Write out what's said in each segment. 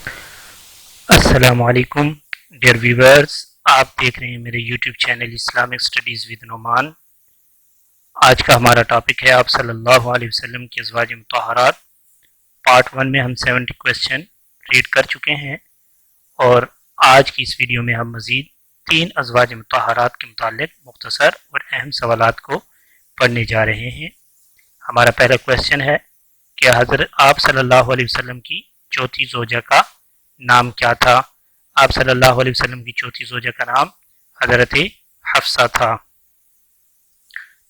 السلام علیکم dear viewers, آپ دیکھ رہے ہیں میرے YouTube channel Islamic Studies with Noman. آج کا ہمارا ٹاپک ہے آپ صلی اللہ علیہ وسلم کے ازواج مطہرات۔ پارٹ 1 میں ہم 70 کویسچن ریڈ کر چکے ہیں، اور آج کی اس ویڈیو میں ہم مزید 3 ازواج مطہرات کے متعلق مختصر اور اہم سوالات کو پڑھنے جا رہے ہیں۔ ہمارا پہلا کویسچن ہے کہ حضرت آپ صلی اللہ علیہ وسلم کی چوتھی زوجہ کا نام کیا تھا؟ آپ صلی اللہ علیہ وسلم کی چوتھی زوجہ کا نام حضرت حفصہ تھا۔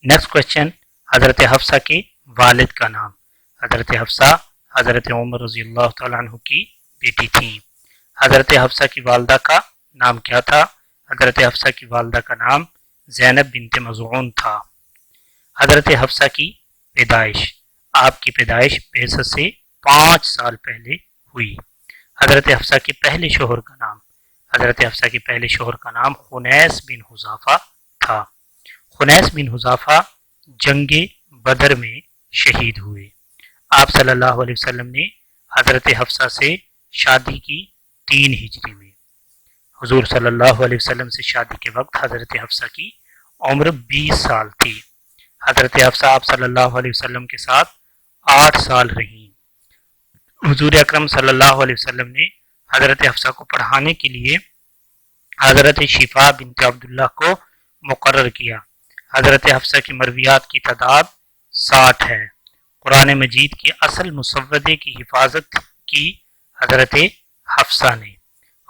نیکسٹ کویسچن، حضرت حفصہ کے والد کا نام۔ حضرت حفصہ حضرت عمر رضی اللہ تعالیٰ عنہ کی بیٹی تھیں۔ حضرت حفصہ کی والدہ کا نام کیا تھا؟ حضرت حفصہ کی والدہ کا نام زینب بنت مظعون تھا۔ حضرت حفصہ کی پیدائش، آپ کی پیدائش بعثت سے 5 سال پہلے ہوئی۔ حضرت حفصہ کے پہلے شوہر کا نام، حضرت حفصہ کے پہلے شوہر کا نام خنیس بن حذافہ تھا۔ خنیس بن حذافہ جنگ بدر میں شہید ہوئے۔ آپ صلی اللہ علیہ وسلم نے حضرت حفصہ سے شادی کی 3 ہجری میں۔ حضور صلی اللہ علیہ وسلم سے شادی کے وقت حضرت حفصہ کی عمر 20 سال تھی۔ حضرت حفصہ آپ صلی اللہ علیہ وسلم کے ساتھ 8 سال رہیں۔ حضور اکرم صلی اللہ علیہ وسلم نے حضرت حفصہ کو پڑھانے کے لیے حضرت شفا بنت عبداللہ کو مقرر کیا۔ حضرت حفصہ کی مرویات کی تعداد 60 ہے۔ قرآن مجید کے اصل مسودے کی حفاظت کی حضرت حفصہ نے۔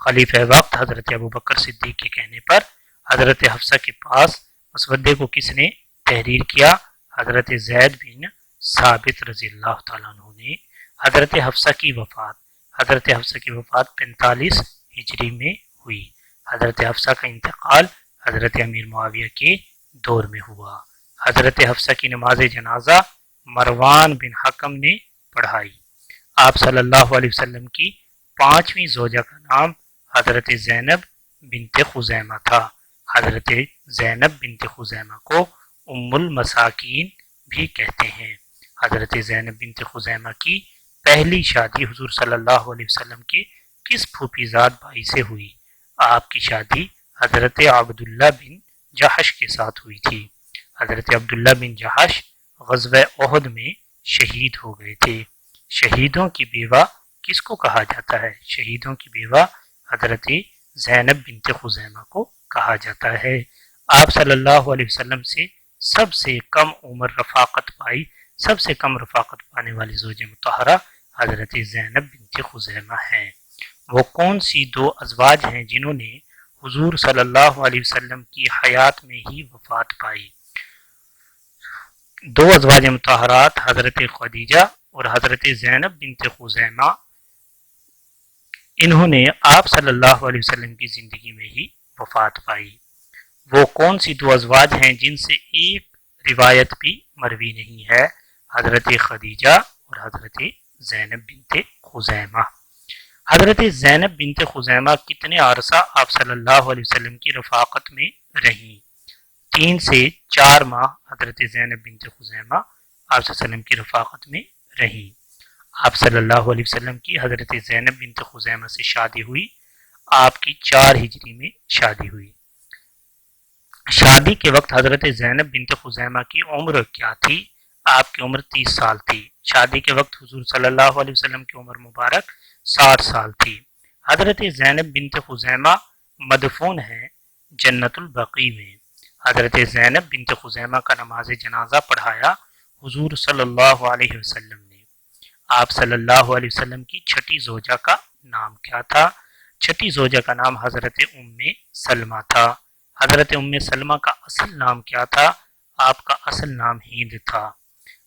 خلیفہ وقت حضرت ابوبکر صدیق کے کہنے پر حضرت حفصہ کے پاس مسودے کو کس نے تحریر کیا؟ حضرت زید بن ثابت رضی اللہ تعالیٰ عنہ نے۔ حضرت حفصہ کی وفات، حضرت حفصہ کی وفات 45 ہجری میں ہوئی۔ حضرت حفصہ کا انتقال حضرت امیر معاویہ کے دور میں ہوا۔ حضرت حفصہ کی نماز جنازہ مروان بن حکم نے پڑھائی۔ آپ صلی اللہ علیہ وسلم کی 5ویں زوجہ کا نام حضرت زینب بنت خزیمہ تھا۔ حضرت زینب بنت خزیمہ کو ام المساکین بھی کہتے ہیں۔ حضرت زینب بنت خزیمہ کی پہلی شادی حضور صلی اللہ علیہ وسلم کے کس پھوپھی زاد بھائی سے ہوئی؟ آپ کی شادی حضرت عبداللہ بن جحش کے ساتھ ہوئی تھی۔ حضرت عبداللہ بن جحش غزوہ احد میں شہید ہو گئے تھے۔ شہیدوں کی بیوہ کس کو کہا جاتا ہے؟ شہیدوں کی بیوہ حضرت زینب بنت خزیمہ کو کہا جاتا ہے۔ آپ صلی اللہ علیہ وسلم سے سب سے کم عمر رفاقت پائی، سب سے کم رفاقت پانے والی زوجہ مطہرہ حضرت زینب بنت خزیمہ ہیں۔ وہ کون سی 2 ازواج ہیں جنہوں نے حضور صلی اللہ علیہ وسلم کی حیات میں ہی وفات پائی؟ 2 ازواج مطہرات حضرت خدیجہ اور حضرت زینب بنت خزیمہ، انہوں نے آپ صلی اللہ علیہ وسلم کی زندگی میں ہی وفات پائی۔ وہ کون سی 2 ازواج ہیں جن سے ایک روایت بھی مروی نہیں ہے؟ حضرت خدیجہ اور حضرت زینب بنت خزیمہ۔ حضرت زینب بنت خزیمہ کتنے عرصہ آپ صلی اللہ علیہ وسلم کی رفاقت میں رہیں؟ 3 سے 4 ماہ حضرت زینب بنت خزیمہ آپ صلی اللہ علیہ وسلم کی رفاقت میں رہیں۔ آپ صلی اللہ علیہ وسلم کی حضرت زینب بنت خزیمہ سے شادی ہوئی۔ آپ کی 4 ہجری میں شادی ہوئی۔ شادی کے وقت حضرت زینب بنت خزیمہ کی عمر کیا تھی؟ آپ کی عمر 30 سال تھی۔ شادی کے وقت حضور صلی اللہ علیہ وسلم کی عمر مبارک 60 سال تھی۔ حضرت زینب بنت خزیمہ مدفون ہے جنت البقیع میں۔ حضرت زینب بنت خزیمہ کا نماز جنازہ پڑھایا حضور صلی اللہ علیہ وسلم نے۔ آپ صلی اللہ علیہ وسلم کی 6ٹھی زوجہ کا نام کیا تھا؟ 6ٹھی زوجہ کا نام حضرت ام سلمہ تھا۔ حضرت ام سلمہ کا اصل نام کیا تھا؟ آپ کا اصل نام ہند تھا۔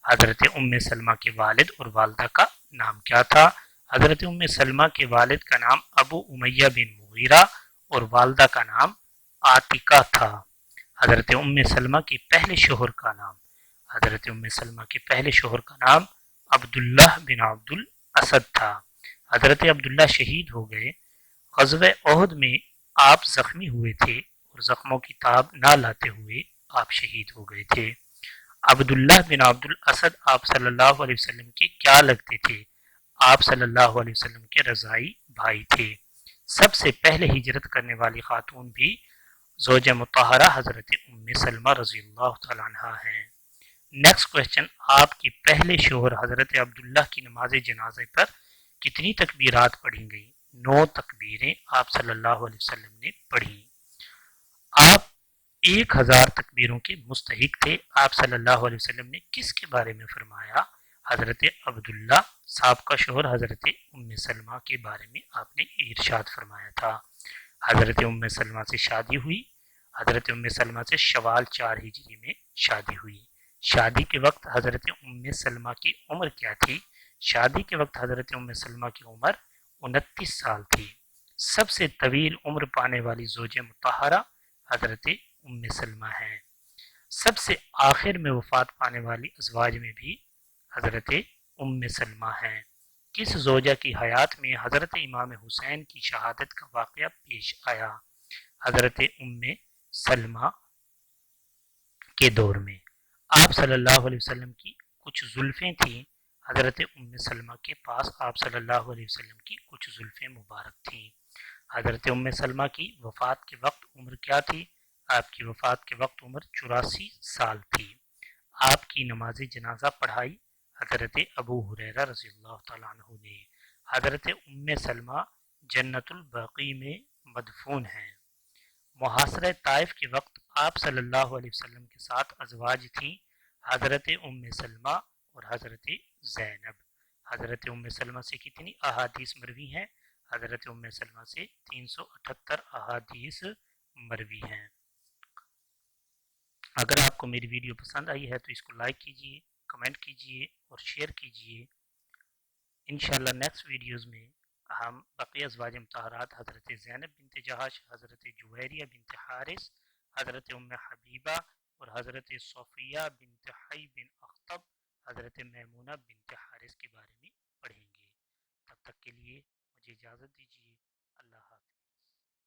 حضرت ام سلمہ کے والد اور والدہ کا نام کیا تھا؟ حضرت ام سلمہ کے والد کا نام ابو امیہ بن مغیرہ اور والدہ کا نام عاتقہ تھا۔ حضرت ام سلمہ کے پہلے شوہر کا نام، حضرت ام سلمہ کے پہلے شوہر کا نام عبداللہ بن عبد الاسد تھا۔ حضرت عبداللہ شہید ہو گئے۔ غزوہ احد میں آپ زخمی ہوئے تھے اور زخموں کی تاب نہ لاتے ہوئے آپ شہید ہو گئے تھے۔ عبداللہ بن عبد الاسد آپ صلی اللہ علیہ وسلم کے کیا لگتے تھے؟ آپ صلی اللہ علیہ وسلم کے رضائی بھائی تھے۔ سب سے پہلے ہجرت کرنے والی خاتون بھی زوجہ مطہرہ حضرت ام سلمہ رضی اللہ تعالیٰ عنہ ہیں۔ نیکسٹ کوشچن، آپ کی پہلے شوہر حضرت عبداللہ کی نماز جنازے پر کتنی تکبیرات پڑھی گئی؟ 9 تکبیریں آپ صلی اللہ علیہ وسلم نے پڑھی۔ آپ 1000 تکبیروں کے مستحق تھے۔ آپ صلی اللہ علیہ وسلم نے کس کے بارے میں فرمایا؟ حضرت عبداللہ صاحب کا شوہر حضرت ام سلمہ کے بارے میں آپ نے ارشاد فرمایا تھا۔ حضرت ام سلمہ سے شادی ہوئی۔ حضرت ام سلمہ سے شوال 4 ہجری میں شادی ہوئی۔ شادی کے وقت حضرت ام سلمہ کی عمر کیا تھی؟ شادی کے وقت حضرت ام سلمہ کی عمر 29 سال تھی۔ سب سے طویل عمر پانے والی زوجہ مطہرہ حضرت ام سلمہ ہیں۔ سب سے آخر میں وفات پانے والی ازواج میں بھی حضرت ام سلمہ ہیں۔ کس زوجہ کی حیات میں حضرت امام حسین کی شہادت کا واقعہ پیش آیا؟ حضرت ام سلمہ کے دور میں۔ آپ صلی اللہ علیہ وسلم کی کچھ زلفیں تھیں۔ حضرت ام سلمہ کے پاس آپ صلی اللہ علیہ وسلم کی کچھ زلفیں مبارک تھیں۔ حضرت ام سلمہ کی وفات کے وقت عمر کیا تھی؟ آپ کی وفات کے وقت عمر 84 سال تھی۔ آپ کی نماز جنازہ پڑھائی حضرت ابو ہریرہ رضی اللہ تعالیٰ عنہ نے۔ حضرت ام سلمہ جنت البقیع میں مدفون ہیں۔ محاصرہ طائف کے وقت آپ صلی اللہ علیہ وسلم کے ساتھ ازواج تھیں حضرت ام سلمہ اور حضرت زینب۔ حضرت ام سلمہ سے کتنی احادیث مروی ہیں؟ حضرت ام سلمہ سے 378 احادیث مروی ہیں۔ اگر آپ کو میری ویڈیو پسند آئی ہے تو اس کو لائک کیجئے، کمنٹ کیجئے اور شیئر کیجئے۔ انشاءاللہ نیکسٹ ویڈیوز میں ہم بقیہ ازواج مطہرات حضرت زینب بنت جہش، حضرت جویریہ بنت حارث، حضرت ام حبیبہ اور حضرت صفیہ بنت حی بن اخطب، حضرت میمونہ بنت حارث کے بارے میں پڑھیں گے۔ تب تک کے لیے مجھے اجازت دیجیے۔ اللہ حافظ۔